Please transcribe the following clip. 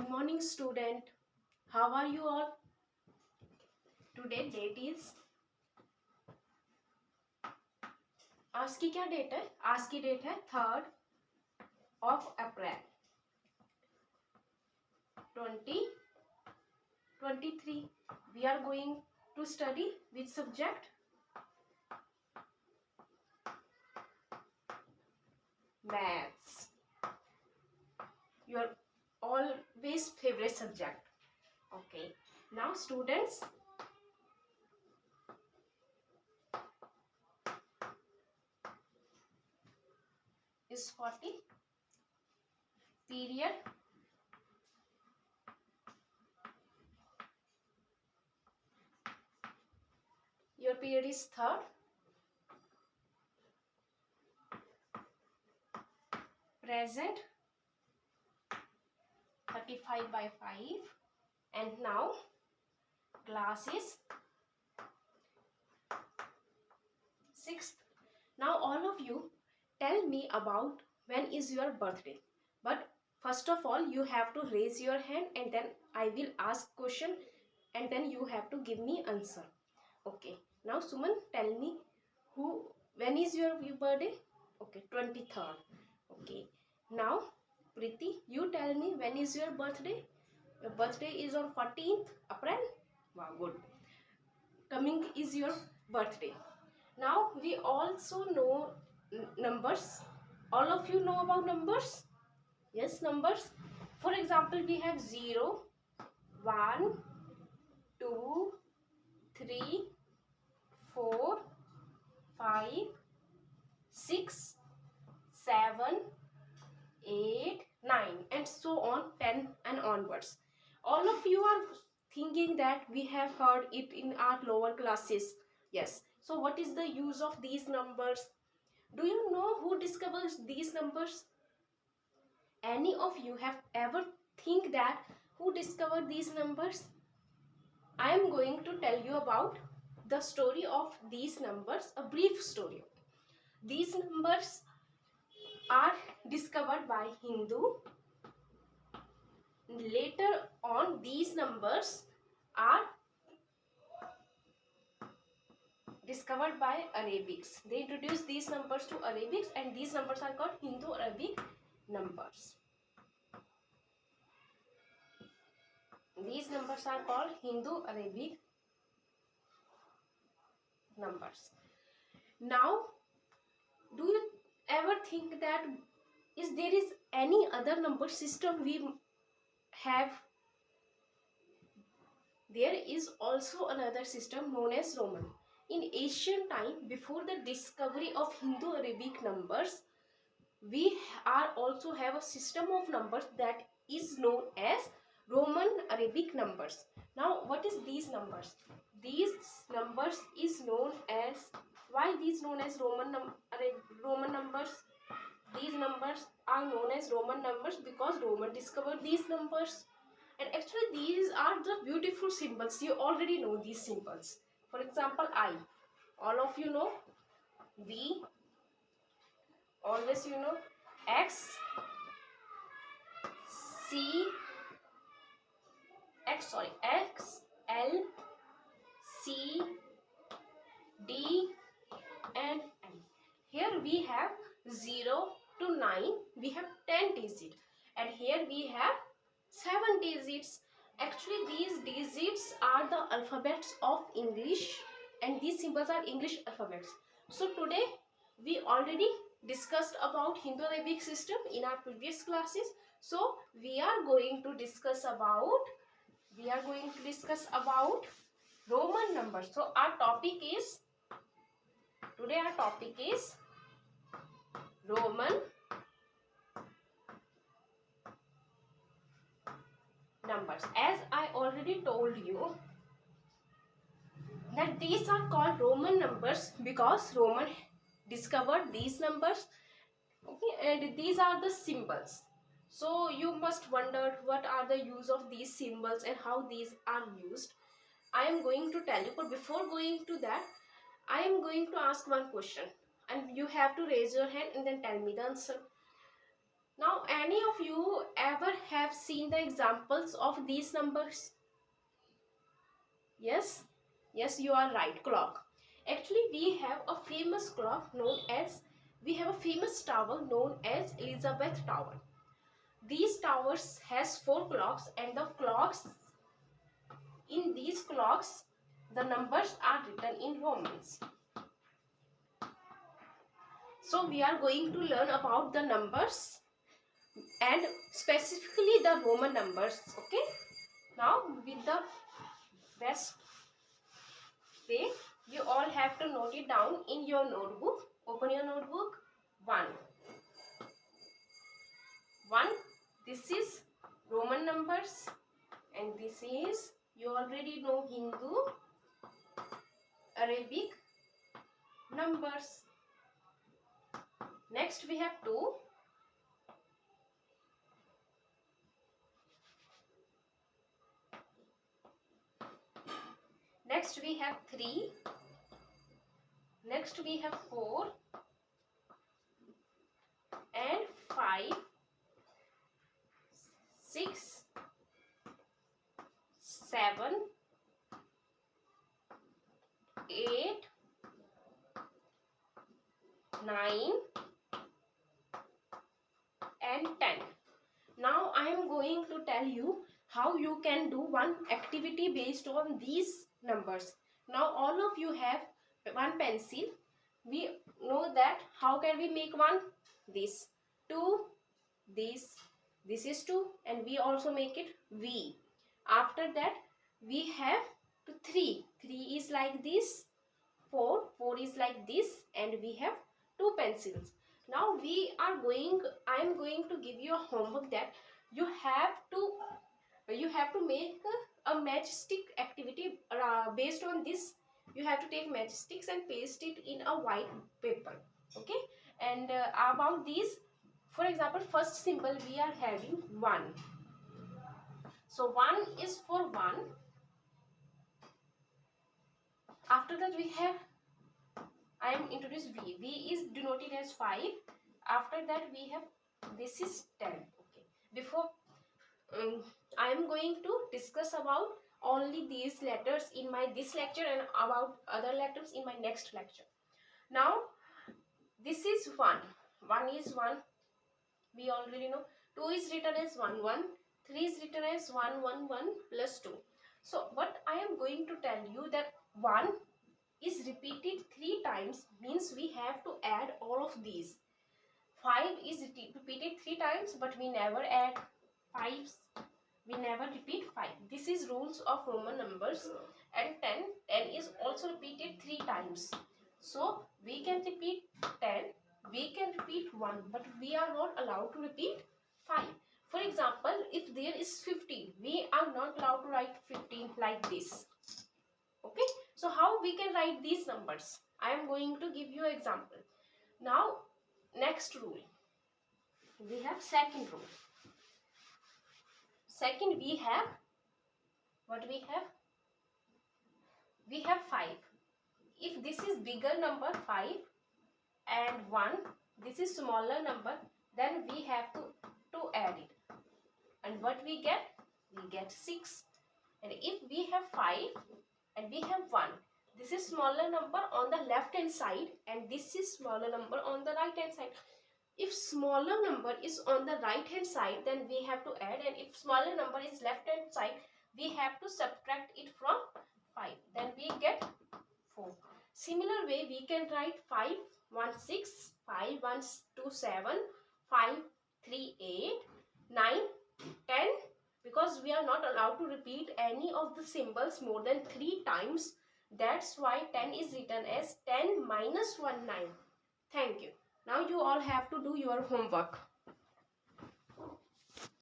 Good morning student. How are you all? Today date is आज की क्या date है? आज की डेट है 3rd of April 2023. We are going to study which subject? Maths. Your always favorite subject. Okay. Now students, is 40 period your period is 3rd, present 35/5, and now class is 6th. Now all of you tell me about when is your birthday. But first of all you have to raise your hand and then I will ask question and then you have to give me answer. Okay, now Suman, tell me when is your birthday? Okay, 23rd. Okay, now Preeti, you tell me when is your birthday? Your birthday is on 14th April. Wow, good. Coming is your birthday. Now we also know numbers. All of you know about numbers? Yes, numbers. For example, we have 0, 1, 2, 3, 4, 5, 6, 7, 8, 9 and so on, 10 and onwards. All of you are thinking that we have heard it in our lower classes. Yes. So what is the use of these numbers? Do you know who discovers these numbers? Any of you have ever think that who discovered these numbers? I am going to tell you about the story of these numbers, a brief story. These numbers are discovered by Hindu. Later on, these numbers are discovered by Arabics. They introduced these numbers to Arabics and these numbers are called Hindu-Arabic numbers. These numbers are called Hindu-Arabic numbers. Now, do you ever think that there is any other number system we have? There is also another system known as Roman. In ancient time, before the discovery of Hindu-Arabic numbers, we also have a system of numbers that is known as Roman Arabic numbers. Now, what is these numbers? These numbers is known as, why these known as Roman numbers? These numbers are known as Roman numbers because Roman discovered these numbers. And actually these are the beautiful symbols. You already know these symbols. For example, I. All of you know. V. Always you know. X. X, L, C, D and N. Here we have 0 to 9. We have 10 digits. And here we have 7 digits. Actually these digits are the alphabets of English and these symbols are English alphabets. So today we already discussed about Hindu-Arabic system in our previous classes. So we are going to discuss about Roman numbers. So our topic is Roman numbers. As I already told you that these are called Roman numbers because Roman discovered these numbers. Okay, and these are the symbols. So you must wonder what are the use of these symbols and how these are used. I am going to tell you, but before going to that, I am going to ask one question and you have to raise your hand and then tell me the answer. Now, any of you ever have have seen the examples of these numbers? Yes? Yes, you are right. Clock. Actually, we have a famous clock known as, we have a famous tower known as Elizabeth Tower. These towers has 4 clocks, and the clocks, in these clocks, the numbers are written in Romans. So we are going to learn about the numbers and specifically the Roman numbers. Okay. Now with the best way, you all have to note it down in your notebook. Open your notebook. 1. This is Roman numbers, and this is, you already know, Hindu, Arabic numbers. Next we have 2. Next we have 3. Next we have 4 and 5, 6, 7, 8, 9 and 10. Now I am going to tell you how you can do one activity based on these numbers. Now all of you have one pencil. We know that how can we make one? This 2, this is 2, and we also make it V. After that we have to 3 is like this, 4 is like this, and we have 2 pencils. Now I am going to give you a homework that you have to make a matchstick activity based on this. You have to take matchsticks and paste it in a white paper. Okay. And about these, for example, first symbol we are having 1. So 1 is for 1. After that we have, I am introduced V. V is denoted as 5. After that we have, this is 10. Okay. Before I am going to discuss about only these letters in my this lecture and about other letters in my next lecture. Now this is 1. 1 is 1. We already know. 2 is written as 1 1. 3 is written as 1 1 1 plus 2. So what I am going to tell you that 1 is repeated 3 times, means we have to add all of these. 5 is repeated 3 times, but we never add 5s. We never repeat 5. This is rules of Roman numbers. And 10 is also repeated 3 times. So we can repeat 10, we can repeat 1, but we are not allowed to repeat 5. For example, if there is 15, we are not allowed to write 15 like this. Okay. So how we can write these numbers? I am going to give you an example. Now next rule. We have second rule. Second we have, what we have? We have 5. If this is bigger number 5 and 1, this is smaller number, then we have to add it. And what we get? We get 6. And if we have 5 and we have 1, this is smaller number on the left hand side and this is smaller number on the right hand side. If smaller number is on the right hand side, then we have to add, and if smaller number is left hand side, we have to subtract it from 5. Then we get 4. Similar way we can write 5 1 6, 5 1 2 7, 5 3 8, 9 10. Because we are not allowed to repeat any of the symbols more than 3 times, that's why 10 is written as 10 minus 1 9. Thank you. Now you all have to do your homework.